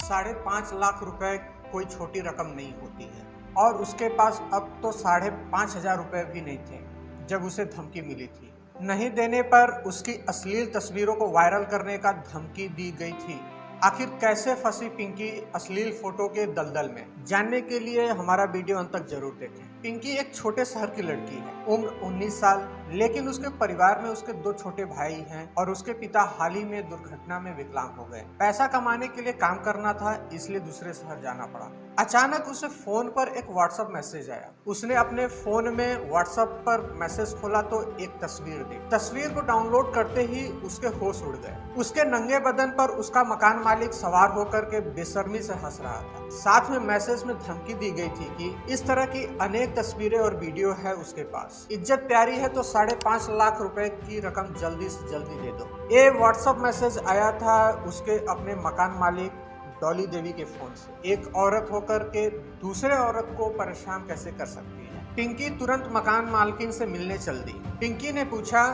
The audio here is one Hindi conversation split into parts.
5.5 लाख रुपए कोई छोटी रकम नहीं होती है और उसके पास अब तो 5,500 रुपए भी नहीं थे जब उसे धमकी मिली थी। नहीं देने पर उसकी अश्लील तस्वीरों को वायरल करने का धमकी दी गई थी। आखिर कैसे फंसी पिंकी अश्लील फोटो के दलदल में, जानने के लिए हमारा वीडियो अंत तक जरूर देखें। पिंकी एक छोटे शहर की लड़की है, उम्र 19 साल, लेकिन उसके परिवार में उसके 2 छोटे भाई हैं और उसके पिता हाल ही में दुर्घटना में विकलांग हो गए। पैसा कमाने के लिए काम करना था, इसलिए दूसरे शहर जाना पड़ा। अचानक उसे फोन पर एक व्हाट्सएप मैसेज आया। उसने अपने फोन में व्हाट्सएप पर मैसेज खोला तो एक तस्वीर दी। तस्वीर को डाउनलोड करते ही उसके होश उड़ गए। उसके नंगे बदन पर उसका मकान मालिक सवार होकर के बेशर्मी से हंस रहा था। साथ में मैसेज में धमकी दी गई थी कि इस तरह की अनेक तस्वीरें और वीडियो है उसके पास। इज्जत प्यारी है तो 5.5 लाख रुपए की रकम जल्दी से जल्दी दे दो। ये व्हाट्सएप मैसेज आया था उसके अपने मकान मालिक डॉली देवी के फोन से। एक औरत होकर के दूसरे औरत को परेशान कैसे कर सकती है। पिंकी तुरंत मकान मालकिन से मिलने चल दी। पिंकी ने पूछा,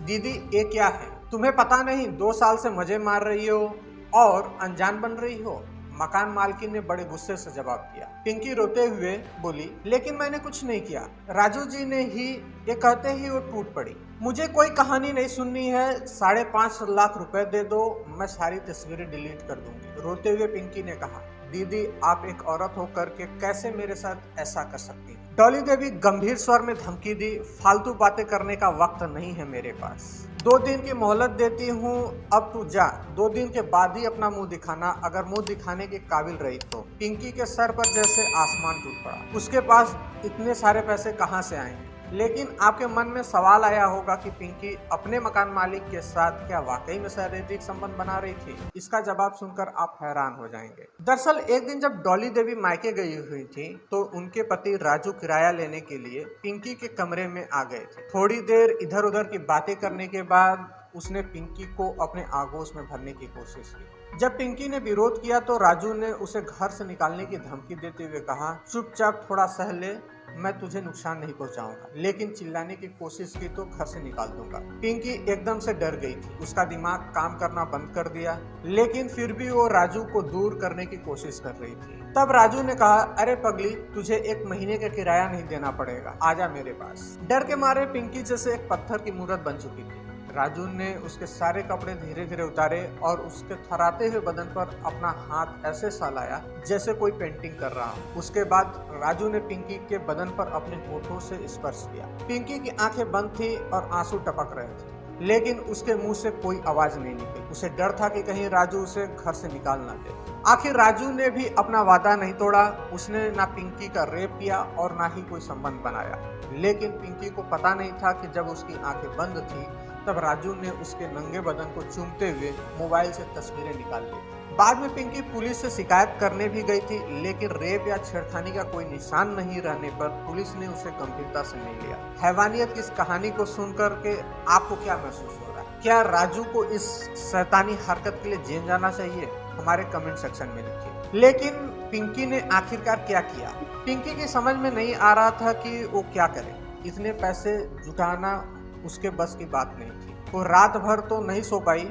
दीदी ये क्या है? तुम्हें पता नहीं 2 साल से मजे मार रही हो और अनजान बन रही हो? मकान मालकिन ने बड़े गुस्से से जवाब दिया। पिंकी रोते हुए बोली, लेकिन मैंने कुछ नहीं किया। राजू जी ने ही, ये कहते ही वो टूट पड़ी। मुझे कोई कहानी नहीं सुननी है, 5.5 लाख रुपए दे दो, मैं सारी तस्वीरें डिलीट कर दूंगी। रोते हुए पिंकी ने कहा, दीदी आप एक औरत होकर के कैसे मेरे साथ ऐसा कर सकती हैं? डॉली देवी गंभीर स्वर में धमकी दी, फालतू बातें करने का वक्त नहीं है मेरे पास। 2 दिन की मोहलत देती हूँ, अब तू जा। 2 दिन के बाद ही अपना मुंह दिखाना, अगर मुंह दिखाने के काबिल रही तो। पिंकी के सर पर जैसे आसमान टूट पड़ा। उसके पास इतने सारे पैसे कहाँ से आएंगे? लेकिन आपके मन में सवाल आया होगा कि पिंकी अपने मकान मालिक के साथ क्या वाकई में शारीरिक संबंध बना रही थी? इसका जवाब सुनकर आप हैरान हो जाएंगे। दरअसल एक दिन जब डॉली देवी मायके गई हुई थी तो उनके पति राजू किराया लेने के लिए पिंकी के कमरे में आ गए थे। थोड़ी देर इधर उधर की बातें करने के बाद उसने पिंकी को अपने आगोश में भरने की कोशिश की। जब पिंकी ने विरोध किया तो राजू ने उसे घर से निकालने की धमकी देते हुए कहा, चुपचाप थोड़ा सह ले, मैं तुझे नुकसान नहीं पहुंचाऊंगा, लेकिन चिल्लाने की कोशिश की तो घर से निकाल दूंगा। पिंकी एकदम से डर गई थी। उसका दिमाग काम करना बंद कर दिया, लेकिन फिर भी वो राजू को दूर करने की कोशिश कर रही थी। तब राजू ने कहा, अरे पगली, तुझे 1 महीने का किराया नहीं देना पड़ेगा, आजा मेरे पास। डर के मारे पिंकी जैसे एक पत्थर की मूर्त बन चुकी थी। राजू ने उसके सारे कपड़े धीरे धीरे उतारे और उसके थराते हुए बदन पर अपना हाथ ऐसे सालाया जैसे कोई पेंटिंग कर रहा हो। उसके बाद राजू ने पिंकी के बदन पर अपने होठों से स्पर्श किया। पिंकी की आंखें बंद थी और आंसू टपक रहे थे, लेकिन उसके मुंह से कोई आवाज नहीं निकली। उसे डर था कि कहीं राजू उसे घर से निकाल ना दे। आखिर राजू ने भी अपना वादा नहीं तोड़ा। उसने ना पिंकी का रेप किया और ना ही कोई संबंध बनाया। लेकिन पिंकी को पता नहीं था कि जब उसकी आंखें बंद थी तब राजू ने उसके नंगे बदन को चूमते हुए मोबाइल से तस्वीरें निकाल ली। बाद में पिंकी पुलिस से शिकायत करने भी गई थी, लेकिन रेप या छेड़खानी का कोई निशान नहीं रहने पर पुलिस ने उसे गंभीरता से नहीं लिया। हैवानियत की इस कहानी को सुनकर के आपको क्या महसूस हो रहा है? क्या राजू को इस शैतानी हरकत के लिए जेल जाना चाहिए? हमारे कमेंट सेक्शन में लिखिए। लेकिन पिंकी ने आखिरकार क्या किया? पिंकी की समझ में नहीं आ रहा था कि वो क्या करे। इतने पैसे जुटाना उसके बस की बात नहीं थी। वो रात भर तो नहीं सो पाई,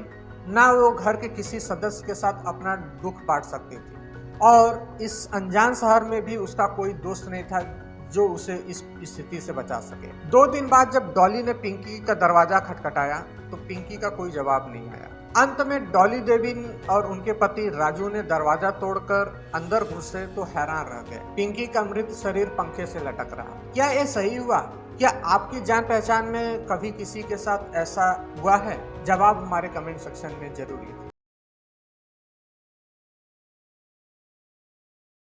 ना वो घर के किसी सदस्य के साथ अपना दुख बांट सकती थी, और इस अनजान शहर में भी उसका कोई दोस्त नहीं था जो उसे इस स्थिति से बचा सके। 2 दिन बाद जब डॉली ने पिंकी का दरवाजा खटखटाया तो पिंकी का कोई जवाब नहीं आया। अंत में डॉली देवी और उनके पति राजू ने दरवाजा तोड़कर अंदर घुसे तो हैरान रह गए। पिंकी का मृत शरीर पंखे से लटक रहा। क्या ये सही हुआ? क्या आपकी जान पहचान में कभी किसी के साथ ऐसा हुआ है? जवाब हमारे कमेंट सेक्शन में जरूर लिखें।